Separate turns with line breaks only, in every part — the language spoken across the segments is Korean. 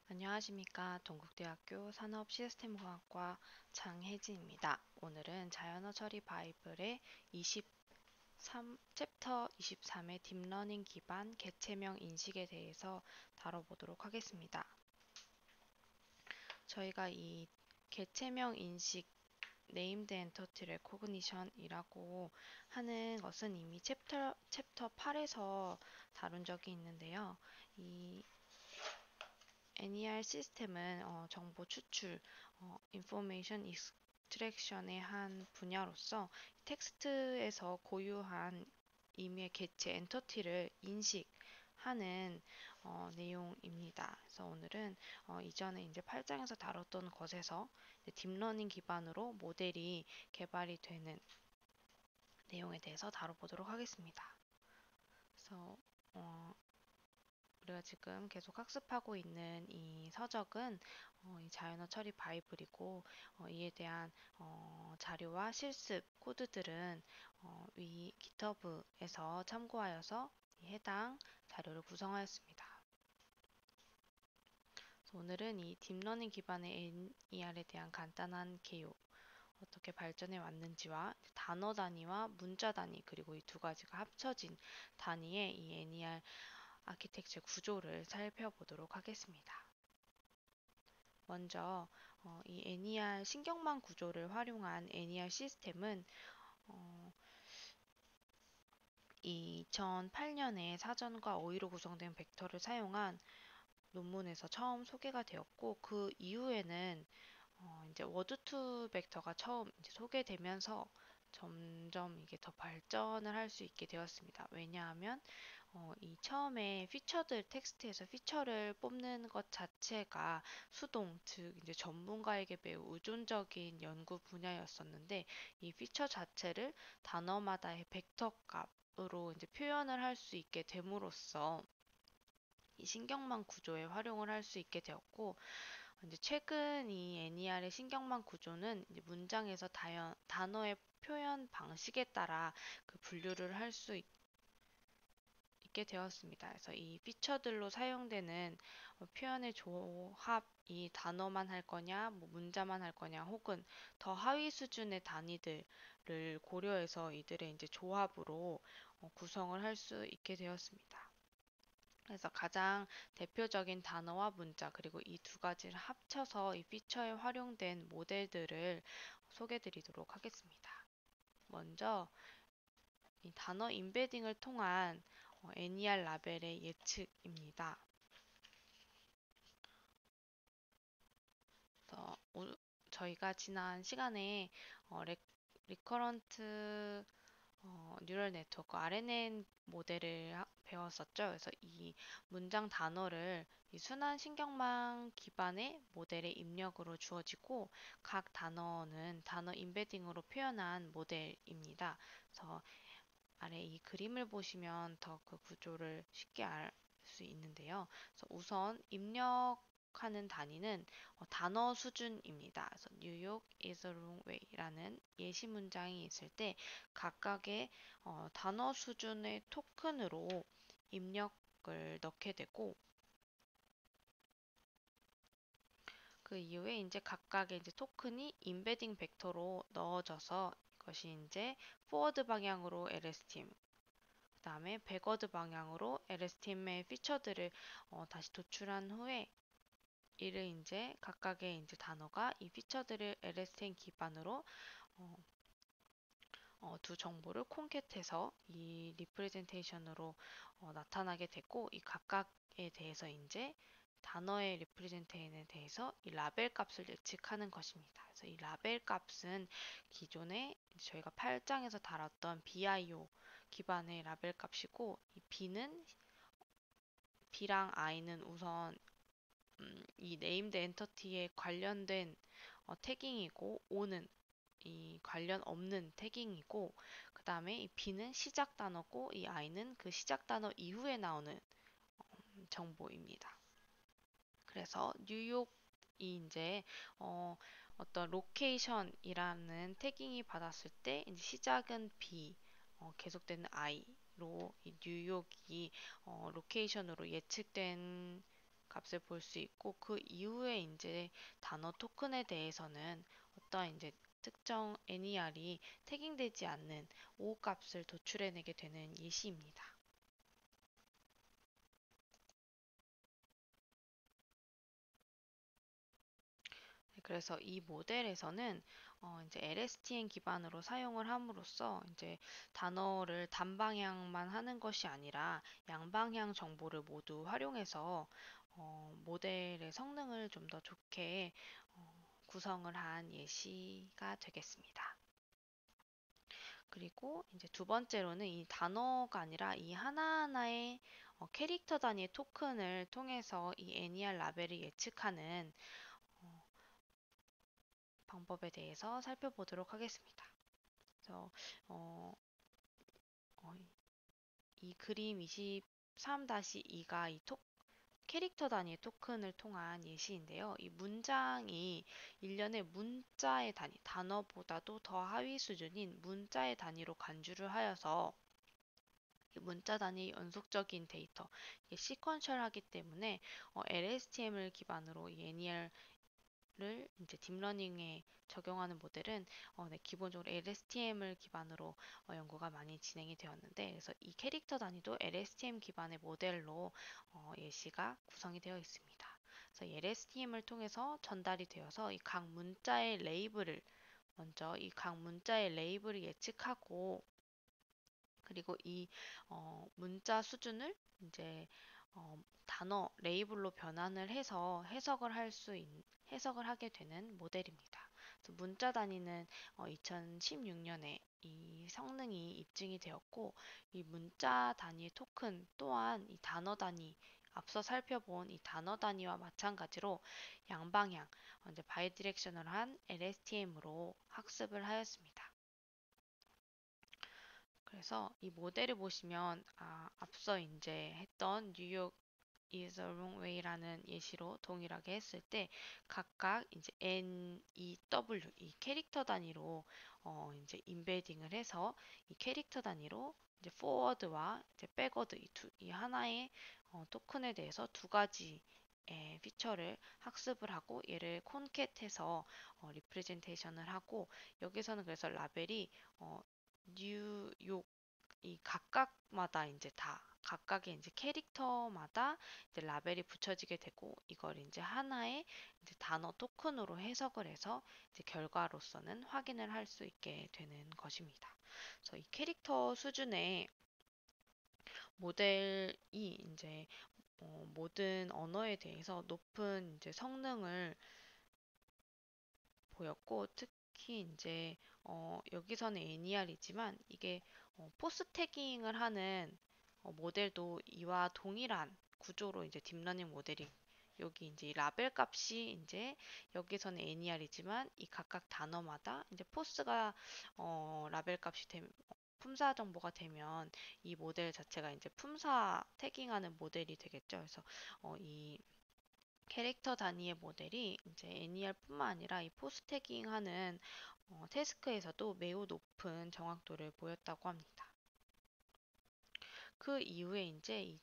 안녕하십니까. 동국대학교 산업시스템공학과 장혜진입니다. 오늘은 자연어 처리 바이블의 챕터 23의 딥러닝 기반 개체명 인식에 대해서 다뤄보도록 하겠습니다. 저희가 이 개체명 인식 네임드 엔터티 레코그니션이라고 하는 것은 이미 챕터 8에서 다룬 적이 있는데요. 이 NER 시스템은 정보 추출, Information Extraction의 한 분야로서 텍스트에서 고유한 임의의 개체 엔터티를 인식하는 내용입니다. 그래서 오늘은 이전에 이제 8장에서 다뤘던 것에서 딥러닝 기반으로 모델이 개발이 되는 내용에 대해서 다뤄보도록 하겠습니다. 그래서 우리가 지금 계속 학습하고 있는 이 서적은 이 자연어 처리 바이블이고 이에 대한 자료와 실습 코드들은 위 GitHub에서 참고하여서 해당 자료를 구성하였습니다. 오늘은 이 딥러닝 기반의 NER에 대한 간단한 개요, 어떻게 발전해 왔는지와 단어 단위와 문자 단위 그리고 이 두 가지가 합쳐진 단위의 이 NER 아키텍처 구조를 살펴보도록 하겠습니다. 먼저 이 NER 신경망 구조를 활용한 NER 시스템은 2008년에 사전과 어휘로 구성된 벡터를 사용한 논문에서 처음 소개가 되었고, 그 이후에는 이제 워드2 벡터가 처음 이제 소개되면서 점점 이게 더 발전을 할 수 있게 되었습니다. 왜냐하면 이 처음에 피처들 텍스트에서 피처를 뽑는 것 자체가 수동, 즉 이제 전문가에게 매우 의존적인 연구 분야였었는데, 이 피처 자체를 단어마다의 벡터 값으로 이제 표현을 할 수 있게 됨으로써 이 신경망 구조에 활용을 할 수 있게 되었고, 이제 최근 이 NER의 신경망 구조는 이제 문장에서 단어의 표현 방식에 따라 그 분류를 할 수 있게 되었습니다. 그래서 이 피처들로 사용되는 표현의 조합이 단어만 할 거냐, 뭐 문자만 할 거냐, 혹은 더 하위 수준의 단위들을 고려해서 이들의 이제 조합으로 구성을 할 수 있게 되었습니다. 그래서 가장 대표적인 단어와 문자 그리고 이 두 가지를 합쳐서 이 피처에 활용된 모델들을 소개해 드리도록 하겠습니다. 먼저 이 단어 임베딩을 통한 NER 라벨의 예측입니다. 그래서 저희가 지난 시간에 리커런트 뉴럴 네트워크 RNN 모델을 배웠었죠. 그래서 이 문장 단어를 이 순환 신경망 기반의 모델의 입력으로 주어지고, 각 단어는 단어 임베딩으로 표현한 모델입니다. 그래서 아래 이 그림을 보시면 더 그 구조를 쉽게 알 수 있는데요. 그래서 우선 입력하는 단위는 단어 수준입니다. 그래서 New York is a long way라는 예시 문장이 있을 때 각각의 단어 수준의 토큰으로 입력을 넣게 되고, 그 이후에 이제 각각의 이제 토큰이 임베딩 벡터로 넣어져서 이것이 이제 포워드 방향으로 LSTM, 그 다음에 백워드 방향으로 LSTM의 피처들을 다시 도출한 후에 이를 이제 각각의 이제 단어가 이 피처들을 LSTM 기반으로 두 정보를 콘캣해서 이 리프레젠테이션으로 나타나게 되고, 이 각각에 대해서 이제 단어의 리프레젠테이션에 대해서 이 라벨 값을 예측하는 것입니다. 그래서 이 라벨 값은 기존에 저희가 8장에서 다뤘던 BIO 기반의 라벨 값이고, 이 B랑 I는 우선 이 네임드 엔터티에 관련된 태깅이고, O는 이 관련 없는 태깅이고, 그 다음에 이 B는 시작 단어고, 이 I는 그 시작 단어 이후에 나오는 정보입니다. 그래서 뉴욕이 이제 어떤 로케이션이라는 태깅이 받았을 때 이제 시작은 B, 계속되는 I로 이 뉴욕이 로케이션으로 예측된 값을 볼 수 있고 그 이후에 이제 단어 토큰에 대해서는 어떠한 이제 특정 NER이 태깅되지 않는 O 값을 도출해내게 되는 예시입니다. 네, 그래서 이 모델에서는 이제 LSTM 기반으로 사용을 함으로써 이제 단어를 단방향만 하는 것이 아니라 양방향 정보를 모두 활용해서 모델의 성능을 좀 더 좋게 구성을 한 예시가 되겠습니다. 그리고 이제 두 번째로는 이 단어가 아니라 이 하나하나의 캐릭터 단위의 토큰을 통해서 이 NER 라벨을 예측하는 어, 방법에 대해서 살펴보도록 하겠습니다. 그래서 어, 어, 이 그림 23-2가 이 캐릭터 단위의 토큰을 통한 예시인데요. 이 문장이 일련의 문자의 단위, 단어보다도 더 하위 수준인 문자의 단위로 간주를 하여서 이 문자 단위 연속적인 데이터, 이게 시퀀셜하기 때문에 LSTM을 기반으로 이 NER를 이제 딥러닝에 적용하는 모델은 네, 기본적으로 LSTM을 기반으로 연구가 많이 진행이 되었는데, 그래서 이 캐릭터 단위도 LSTM 기반의 모델로 예시가 구성이 되어 있습니다. 그래서 이 LSTM을 통해서 전달이 되어서 이 각 문자의 레이블을 먼저 이 각 문자의 레이블을 예측하고, 그리고 이 문자 수준을 이제 단어 레이블로 변환을 해서 해석을 하게 되는 모델입니다. 그래서 문자 단위는 2016년에 이 성능이 입증이 되었고, 이 문자 단위 토큰 또한 이 단어 단위, 앞서 살펴본 이 단어 단위와 마찬가지로 양방향 이제 바이디렉셔널한 LSTM으로 학습을 하였습니다. 그래서 이 모델을 보시면 앞서 이제 했던 뉴욕 is a wrong way라는 예시로 동일하게 했을 때 각각 이제 N, E, W 이 캐릭터 단위로 이제 인베딩을 해서 이 캐릭터 단위로 이제 forward와 이제 backward 이 하나의 토큰에 대해서 두 가지 피처를 학습을 하고 얘를 콘캣해서 리프레젠테이션을 하고, 여기서는 그래서 라벨이 뉴욕 이 각각마다 이제 다 각각의 이제 캐릭터마다 이제 라벨이 붙여지게 되고, 이걸 이제 하나의 이제 단어 토큰으로 해석을 해서 이제 결과로서는 확인을 할 수 있게 되는 것입니다. 그래서 이 캐릭터 수준의 모델이 이제 모든 언어에 대해서 높은 이제 성능을 보였고, 특히 이제 여기서는 NER이지만 이게 포스 태깅을 하는 모델도 이와 동일한 구조로 이제 딥러닝 모델이, 여기 이제 라벨 값이 이제 여기서는 NER이지만 이 각각 단어마다 이제 포스가 라벨 값이 되면 품사 정보가 되면 이 모델 자체가 이제 품사 태깅하는 모델이 되겠죠. 그래서 이 캐릭터 단위의 모델이 이제 NER뿐만 아니라 이 포스 태깅하는 태스크에서도 매우 높은 정확도를 보였다고 합니다. 그 이후에 이제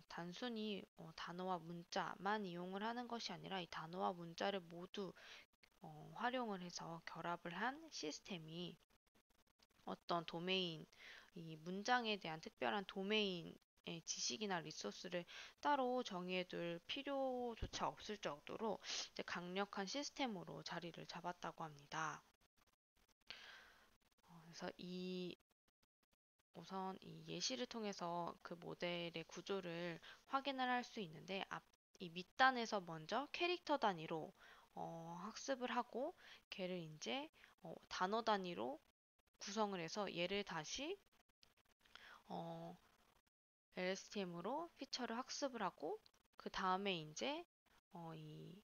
단순히 단어와 문자만 이용을 하는 것이 아니라 이 단어와 문자를 모두 활용을 해서 결합을 한 시스템이 어떤 도메인, 이 문장에 대한 특별한 도메인의 지식이나 리소스를 따로 정의해둘 필요조차 없을 정도로 이제 강력한 시스템으로 자리를 잡았다고 합니다. 그래서 우선 이 예시를 통해서 그 모델의 구조를 확인을 할 수 있는데, 이 밑단에서 먼저 캐릭터 단위로 학습을 하고 걔를 이제 단어 단위로 구성을 해서 얘를 다시 LSTM으로 피처를 학습을 하고, 그 다음에 이제 이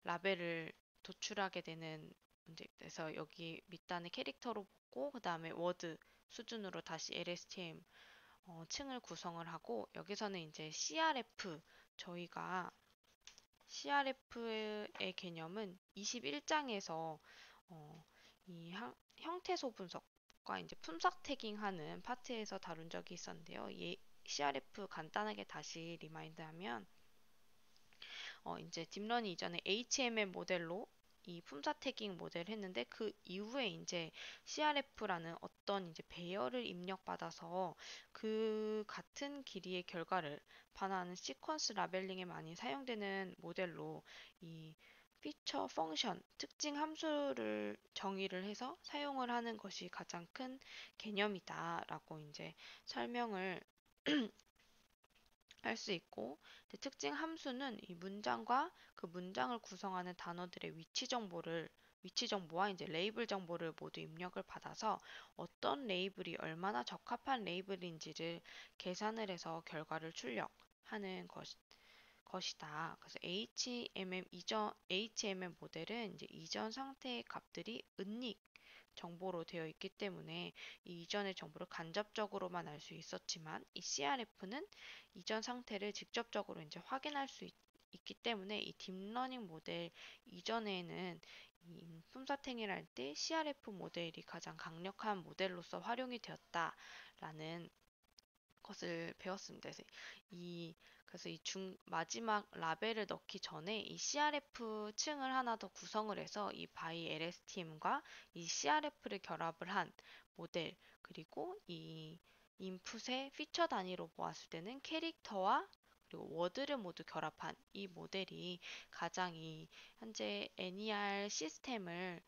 라벨을 도출하게 되는 문제. 그래서 여기 밑단의 캐릭터로 보고 그 다음에 워드 수준으로 다시 LSTM 층을 구성을 하고, 여기서는 이제 CRF, 저희가 CRF의 개념은 21장에서 이 형태소 분석과 이제 품삭 태깅하는 파트에서 다룬 적이 있었는데요. CRF 간단하게 다시 리마인드하면 이제 딥러닝 이전에 HMM 모델로 이 품사 태깅 모델을 했는데 그 이후에 이제 CRF라는 어떤 이제 배열을 입력받아서 그 같은 길이의 결과를 반환하는 시퀀스 라벨링에 많이 사용되는 모델로 이 피처 펑션, 특징 함수를 정의를 해서 사용을 하는 것이 가장 큰 개념이다라고 이제 설명을 할 수 있고, 특징 함수는 이 문장과 그 문장을 구성하는 단어들의 위치 정보와 이제 레이블 정보를 모두 입력을 받아서 어떤 레이블이 얼마나 적합한 레이블인지를 계산을 해서 결과를 출력하는 것이다. 그래서 HMM 모델은 이제 이전 상태의 값들이 은닉 정보로 되어 있기 때문에 이 이전의 정보를 간접적으로만 알 수 있었지만 이 CRF는 이전 상태를 직접적으로 이제 확인할 수 있기 때문에 이 딥러닝 모델 이전에는 이 품사탱이를 할 때 CRF 모델이 가장 강력한 모델로서 활용이 되었다라는 것을 배웠습니다. 그래서 마지막 라벨을 넣기 전에 이 CRF 층을 하나 더 구성을 해서 이 바이 LSTM과 이 CRF를 결합을 한 모델, 그리고 이 인풋의 피처 단위로 보았을 때는 캐릭터와 그리고 워드를 모두 결합한 이 모델이 가장 이 현재 NER 시스템을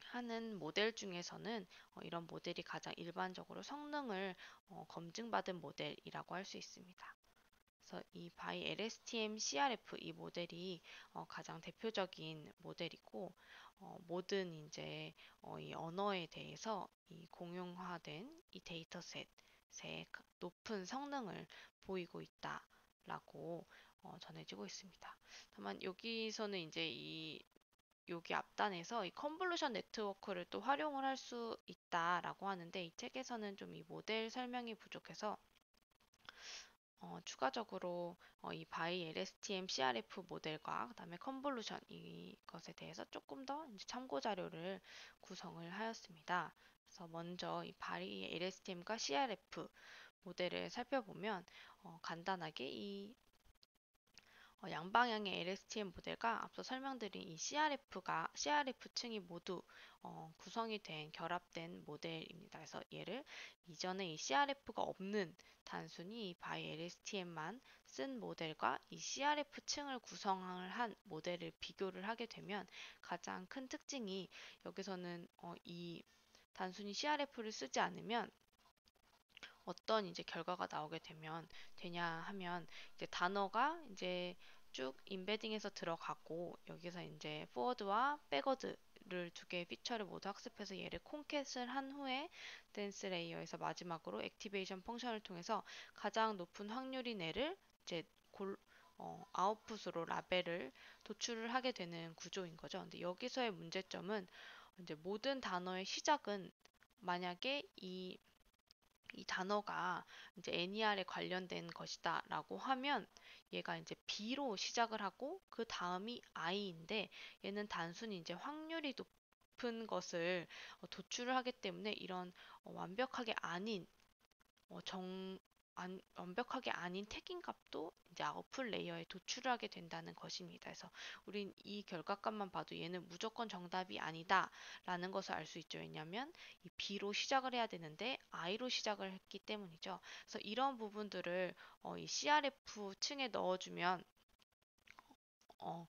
하는 모델 중에서는 이런 모델이 가장 일반적으로 성능을 검증받은 모델이라고 할 수 있습니다. 그래서 이 by LSTM CRF 이 모델이 가장 대표적인 모델이고, 모든 이제 이 언어에 대해서 이 공용화된 이 데이터셋의 높은 성능을 보이고 있다라고 전해지고 있습니다. 다만 여기서는 이제 여기 앞단에서 이 컨볼루션 네트워크를 또 활용을 할 수 있다라고 하는데, 이 책에서는 좀 이 모델 설명이 부족해서 추가적으로 이 바이 LSTM CRF 모델과 그다음에 컨볼루션 이것에 대해서 조금 더 이제 참고 자료를 구성을 하였습니다. 그래서 먼저 이 바이 LSTM과 CRF 모델을 살펴보면 간단하게 이 양방향의 LSTM 모델과 앞서 설명드린 이 CRF층이 모두 구성이 된 결합된 모델입니다. 그래서 얘를 이전에 이 CRF가 없는 단순히 by LSTM만 쓴 모델과 이 CRF층을 구성을 한 모델을 비교를 하게 되면 가장 큰 특징이, 여기서는 이 단순히 CRF를 쓰지 않으면 어떤 이제 결과가 나오게 되냐 하면, 이제 단어가 이제 쭉 인베딩해서 들어가고 여기서 이제 포워드와 백워드를 두 개의 피처를 모두 학습해서 얘를 콘캣을 한 후에 댄스 레이어에서 마지막으로 액티베이션 펑션을 통해서 가장 높은 확률인 애를 이제 아웃풋으로 라벨을 도출을 하게 되는 구조인 거죠. 근데 여기서의 문제점은 이제 모든 단어의 시작은, 만약에 이 단어가 이제 NER에 관련된 것이다 라고 하면 얘가 이제 B로 시작을 하고 그 다음이 I인데, 얘는 단순히 이제 확률이 높은 것을 도출을 하기 때문에 이런 완벽하게 아닌 완벽하게 아닌 태깅 값도 이제 아웃풋 레이어에 도출을 하게 된다는 것입니다. 그래서 우린 이 결과값만 봐도 얘는 무조건 정답이 아니다 라는 것을 알 수 있죠. 왜냐하면 이 B로 시작을 해야 되는데 I로 시작을 했기 때문이죠. 그래서 이런 부분들을 이 CRF 층에 넣어주면 어,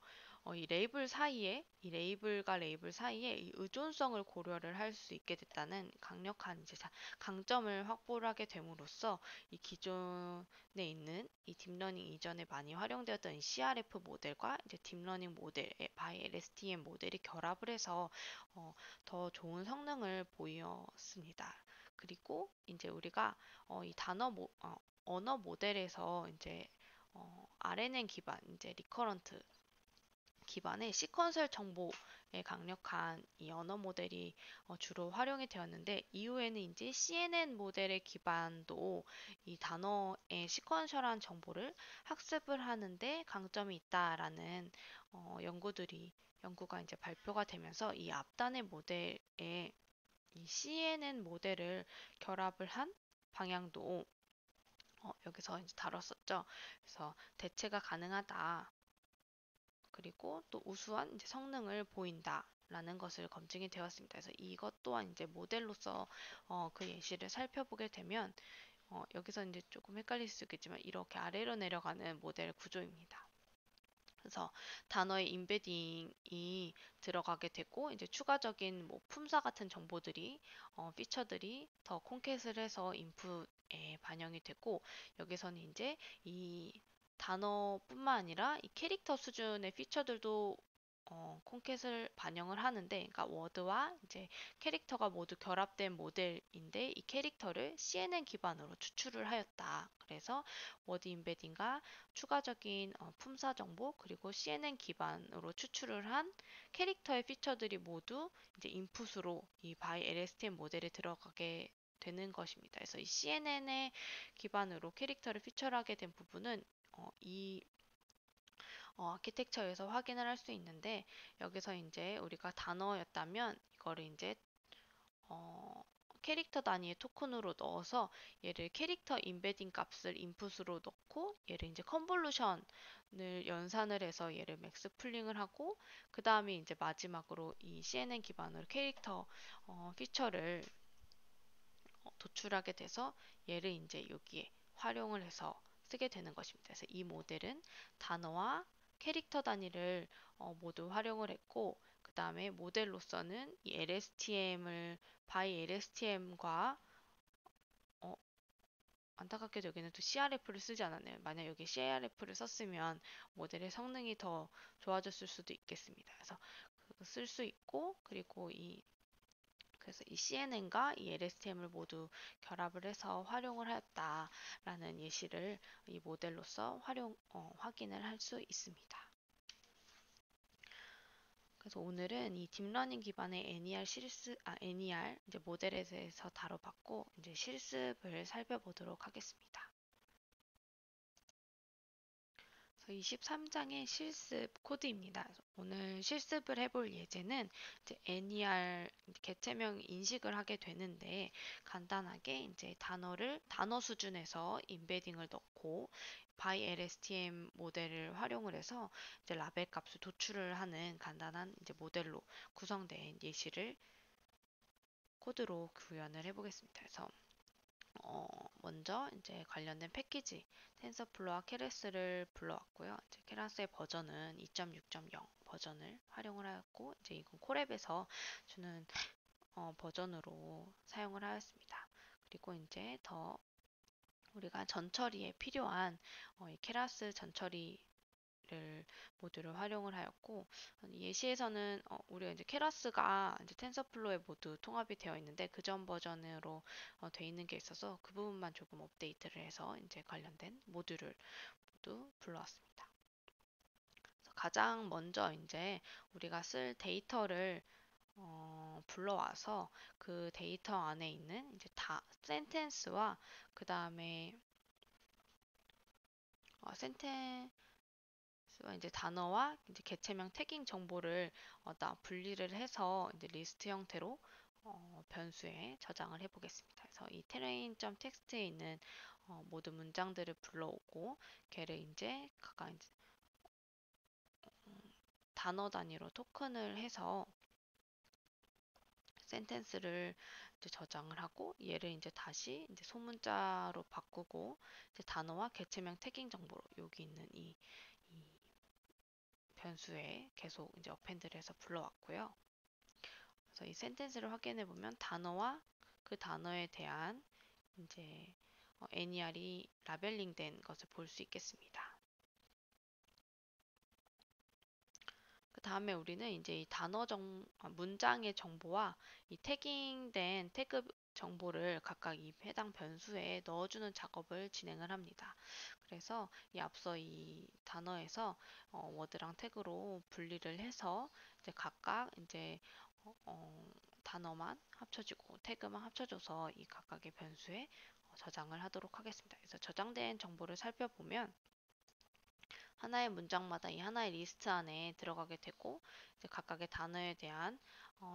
이 레이블과 레이블 사이에 이 의존성을 고려를 할 수 있게 됐다는 강력한 이제 강점을 확보를 하게 됨으로써 이 기존에 있는 이 딥러닝 이전에 많이 활용되었던 이 CRF 모델과 이제 딥러닝 모델, by LSTM 모델이 결합을 해서 더 좋은 성능을 보였습니다. 그리고 이제 우리가 이 언어 모델에서 이제 RNN 기반, 이제 리커런트 기반의 시퀀셜 정보에 강력한 이 언어 모델이 주로 활용이 되었는데, 이후에는 이제 CNN 모델의 기반도 이 단어의 시퀀셜한 정보를 학습을 하는데 강점이 있다라는 연구가 이제 발표가 되면서 이 앞단의 모델에 이 CNN 모델을 결합을 한 방향도 여기서 이제 다뤘었죠. 그래서 대체가 가능하다. 그리고 또 우수한 이제 성능을 보인다라는 것을 검증이 되었습니다. 그래서 이것 또한 이제 모델로서 그 예시를 살펴보게 되면 여기서 이제 조금 헷갈릴 수 있겠지만 이렇게 아래로 내려가는 모델 구조입니다. 그래서 단어의 인베딩이 들어가게 되고 이제 추가적인 뭐 품사 같은 정보들이 피처들이 더 콘캣을 해서 인풋에 반영이 되고 여기서는 이제 이 단어뿐만 아니라 이 캐릭터 수준의 피처들도 콘캣을 반영을 하는데, 그러니까 워드와 이제 캐릭터가 모두 결합된 모델인데 이 캐릭터를 CNN 기반으로 추출을 하였다. 그래서 워드 인베딩과 추가적인 품사 정보 그리고 CNN 기반으로 추출을 한 캐릭터의 피처들이 모두 이제 인풋으로 이 by LSTM 모델에 들어가게 되는 것입니다. 그래서 이 CNN의 기반으로 캐릭터를 피처하게 된 부분은 이 아키텍처에서 확인을 할 수 있는데 여기서 이제 우리가 단어였다면 이거를 이제 어, 캐릭터 단위의 토큰으로 넣어서 얘를 캐릭터 인베딩 값을 인풋으로 넣고 얘를 이제 컨볼루션을 연산을 해서 얘를 맥스 풀링을 하고 그 다음에 이제 마지막으로 이 CNN 기반으로 캐릭터 피처를 도출하게 돼서 얘를 이제 여기에 활용을 해서 쓰게 되는 것입니다. 그래서 이 모델은 단어와 캐릭터 단위를 모두 활용을 했고 그 다음에 모델로서는 이 LSTM을 by LSTM과 안타깝게도 여기는 또 CRF를 쓰지 않았네요. 만약 여기 CRF를 썼으면 모델의 성능이 더 좋아졌을 수도 있겠습니다. 그래서 쓸 수 있고 그래서 이 CNN과 이 LSTM을 모두 결합을 해서 활용을 하였다라는 예시를 이 모델로서 확인을 할 수 있습니다. 그래서 오늘은 이 딥러닝 기반의 NER 이제 모델에 대해서 다뤄봤고 이제 실습을 살펴보도록 하겠습니다. 23장의 실습 코드입니다. 오늘 실습을 해볼 예제는 이제 NER 개체명 인식을 하게 되는데 간단하게 이제 단어 수준에서 인베딩을 넣고 by LSTM 모델을 활용을 해서 이제 라벨 값을 도출을 하는 간단한 이제 모델로 구성된 예시를 코드로 구현을 해보겠습니다. 그래서 먼저 이제 관련된 패키지 텐서플로우와 케라스를 불러왔고요. 이제 케라스의 버전은 2.6.0 버전을 활용을 하였고 이제 이건 콜앱에서 주는 버전으로 사용을 하였습니다. 그리고 이제 더 우리가 전처리에 필요한 이 케라스 전처리 모듈을 활용을 하였고 예시에서는 우리가 이제 케라스가 이제 텐서플로우에 모두 통합이 되어 있는데 그전 버전으로 되어 있는 게 있어서 그 부분만 조금 업데이트를 해서 이제 관련된 모듈을 모두 불러왔습니다. 그래서 가장 먼저 이제 우리가 쓸 데이터를 불러와서 그 데이터 안에 있는 이제 센텐스와 그 다음에 센텐스 이제 단어와 이제 개체명 태깅 정보를 분리를 해서 이제 리스트 형태로 변수에 저장을 해보겠습니다. 그래서 이 terrain.txt에 있는 모든 문장들을 불러오고 걔를 이제 각각 이제 단어 단위로 토큰을 해서 센텐스를 이제 저장을 하고 얘를 이제 다시 이제 소문자로 바꾸고 이제 단어와 개체명 태깅 정보로 여기 있는 이 변수에 계속 이제 어펜드를 해서 불러왔고요. 그래서 이 센텐스를 확인해 보면 단어와 그 단어에 대한 이제 NER이 라벨링 된 것을 볼 수 있겠습니다. 그 다음에 우리는 이제 이 문장의 정보와 이 태깅된 태그 정보를 각각 이 해당 변수에 넣어주는 작업을 진행을 합니다. 그래서 이 앞서 이 단어에서 워드랑 태그로 분리를 해서 이제 각각 이제 단어만 합쳐지고 태그만 합쳐져서 이 각각의 변수에 저장을 하도록 하겠습니다. 그래서 저장된 정보를 살펴보면 하나의 문장마다 이 하나의 리스트 안에 들어가게 되고 이제 각각의 단어에 대한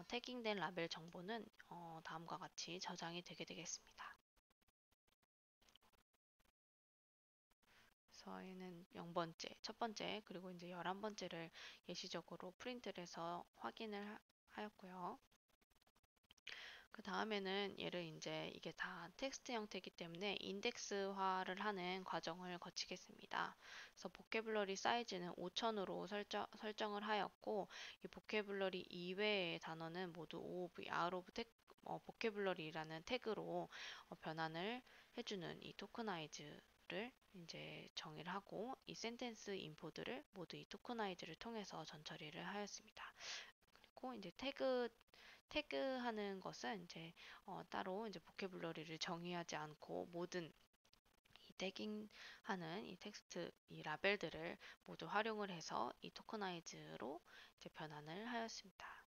태깅된 라벨 정보는 다음과 같이 저장이 되게 되겠습니다. 그래서 얘는 0번째, 첫 번째, 그리고 이제 11번째를 예시적으로 프린트를 해서 확인을 하였고요. 그 다음에는 얘를 이제 이게 다 텍스트 형태이기 때문에 인덱스화를 하는 과정을 거치겠습니다. 그래서 보캐블러리 사이즈는 5000으로 설정을 하였고, 이 보캐블러리 이외의 단어는 모두 OOV, out of 보캐블러리라는 태그로 변환을 해주는 이 토크나이즈를 이제 정의를 하고, 이 센텐스 인포들을 모두 이 토크나이즈를 통해서 전처리를 하였습니다. 그리고 이제 태그하는 것은 이제 따로 이제 보캐블러리를 정의하지 않고 모든 이 태깅하는 이 텍스트 이 라벨들을 모두 활용을 해서 이 토커나이즈로 이제 변환을 하였습니다.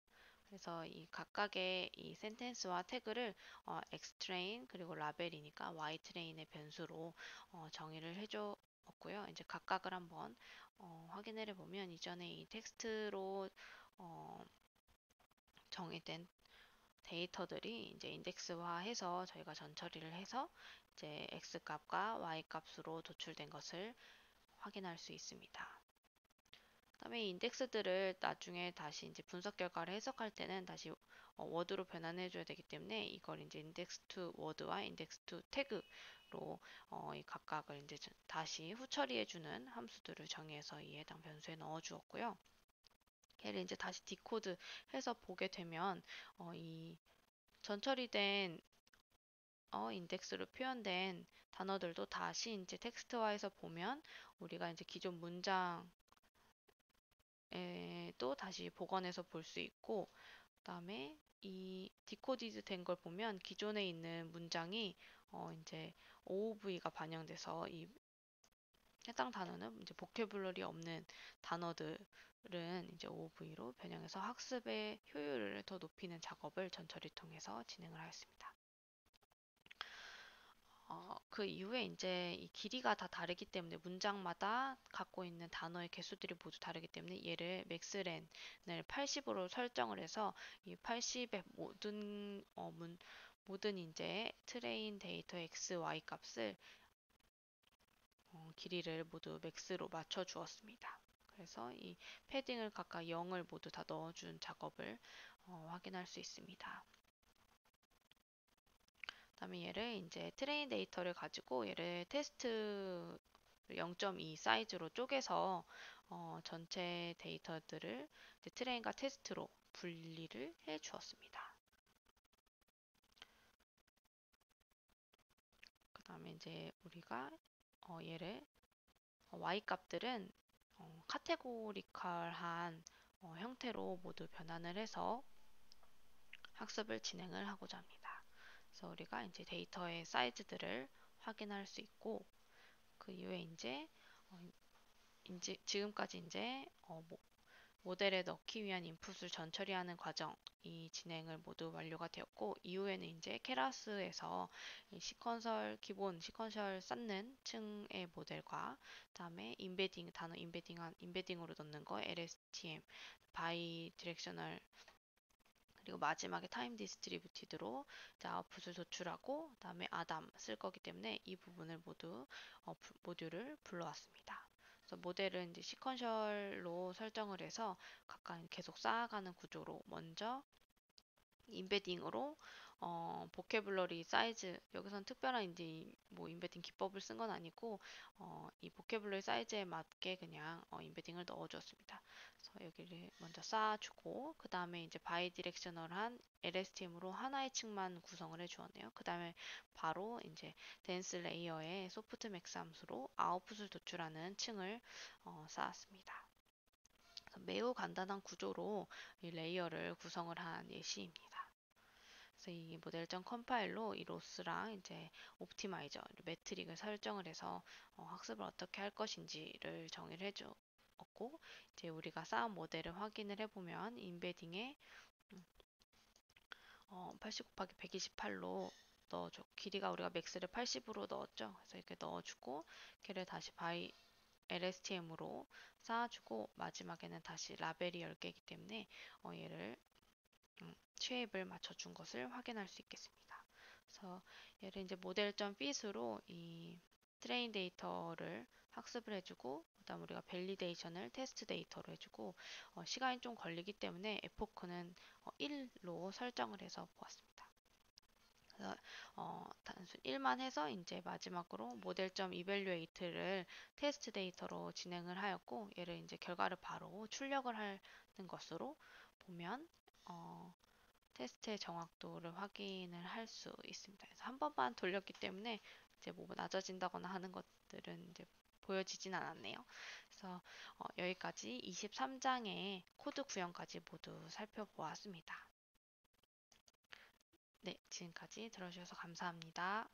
그래서 이 각각의 이 센텐스와 태그를 xtrain 그리고 라벨이니까 ytrain의 변수로 정의를 해줬고요. 이제 각각을 한번 확인을 해보면 이전에 이 텍스트로 정의된 데이터들이 이제 인덱스화해서 저희가 전처리를 해서 이제 x 값과 y 값으로 도출된 것을 확인할 수 있습니다. 그다음에 이 인덱스들을 나중에 다시 이제 분석 결과를 해석할 때는 다시 워드로 변환해 줘야 되기 때문에 이걸 이제 index to word와 index to tag로 이 각각을 이제 다시 후처리해 주는 함수들을 정의해서 이 해당 변수에 넣어 주었고요. 얘를 이제 다시 디코드 해서 보게 되면 이 전처리된 인덱스로 표현된 단어들도 다시 이제 텍스트화해서 보면 우리가 이제 기존 문장에도 다시 복원해서 볼 수 있고, 그다음에 이 디코디드 된 걸 보면 기존에 있는 문장이 이제 OOV가 반영돼서 이 해당 단어는 이제 보캐블러리 없는 단어들은 이제 OOV로 변형해서 학습의 효율을 더 높이는 작업을 전처리 통해서 진행을 하였습니다. 그 이후에 이제 이 길이가 다 다르기 때문에 문장마다 갖고 있는 단어의 개수들이 모두 다르기 때문에 얘를 맥스렌을 80으로 설정을 해서 이 80의 모든 이제 트레인 데이터 x, y 값을 길이를 모두 맥스로 맞춰 주었습니다. 그래서 이 패딩을 각각 0을 모두 다 넣어준 작업을 확인할 수 있습니다. 그다음에 얘를 이제 트레인 데이터를 가지고 얘를 테스트 0.2 사이즈로 쪼개서 전체 데이터들을 트레인과 테스트로 분리를 해 주었습니다. 그 다음에 이제 우리가 얘를 y 값들은 카테고리컬한 형태로 모두 변환을 해서 학습을 진행을 하고자 합니다. 그래서 우리가 이제 데이터의 사이즈들을 확인할 수 있고, 그 이후에 이제 지금까지 이제 모델에 넣기 위한 인풋을 전처리하는 과정이 진행을 모두 완료가 되었고, 이후에는 이제 케라스에서 기본 시퀀셜 쌓는 층의 모델과 그다음에 단어 인베딩으로 넣는 거 LSTM, 바이 디렉셔널, 그리고 마지막에 타임 디스트리뷰티드로 아웃풋을 도출하고 그다음에 아담 쓸 거기 때문에 이 부분을 모두 모듈을 불러왔습니다. 그래서 모델은 이제 시퀀셜로 설정을 해서 각각 계속 쌓아가는 구조로 먼저 인베딩으로 보캐블러리 사이즈, 여기선 특별한 이제 뭐 인베딩 기법을 쓴 건 아니고 이 보캐블러리 사이즈에 맞게 그냥 인베딩을 넣어주었습니다. 그래서 여기를 먼저 쌓아주고 그 다음에 이제 바이 디렉셔널한 LSTM으로 하나의 층만 구성을 해주었네요. 그 다음에 바로 이제 댄스 레이어의 소프트맥스 함수로 아웃풋을 도출하는 층을 쌓았습니다. 매우 간단한 구조로 이 레이어를 구성을 한 예시입니다. 그래서 이 모델.점 컴파일로 이 로스랑 이제 옵티마이저, 매트릭을 설정을 해서 학습을 어떻게 할 것인지를 정의를 해주었고, 이제 우리가 쌓은 모델을 확인을 해보면 인베딩에 80 곱하기 128로 넣어줘. 길이가 우리가 맥스를 80으로 넣었죠. 그래서 이렇게 넣어주고 걔를 다시 바이 LSTM으로 쌓아주고 마지막에는 다시 라벨이 10개이기 때문에 얘를 쉐입을 맞춰준 것을 확인할 수 있겠습니다. 그래서 얘를 이제 모델.fit으로 이 트레인 데이터를 학습을 해주고, 그다음 우리가 밸리데이션을 테스트 데이터로 해주고, 시간이 좀 걸리기 때문에 에포크는 1로 설정을 해서 보았습니다. 그래서 단순 1만 해서 이제 마지막으로 모델점 이벨루에이트를 테스트 데이터로 진행을 하였고, 얘를 이제 결과를 바로 출력을 하는 것으로 보면 테스트의 정확도를 확인을 할 수 있습니다. 그래서 한 번만 돌렸기 때문에 이제 뭐 낮아진다거나 하는 것들은 이제 보여지진 않았네요. 그래서 여기까지 23장의 코드 구현까지 모두 살펴보았습니다. 네, 지금까지 들어주셔서 감사합니다.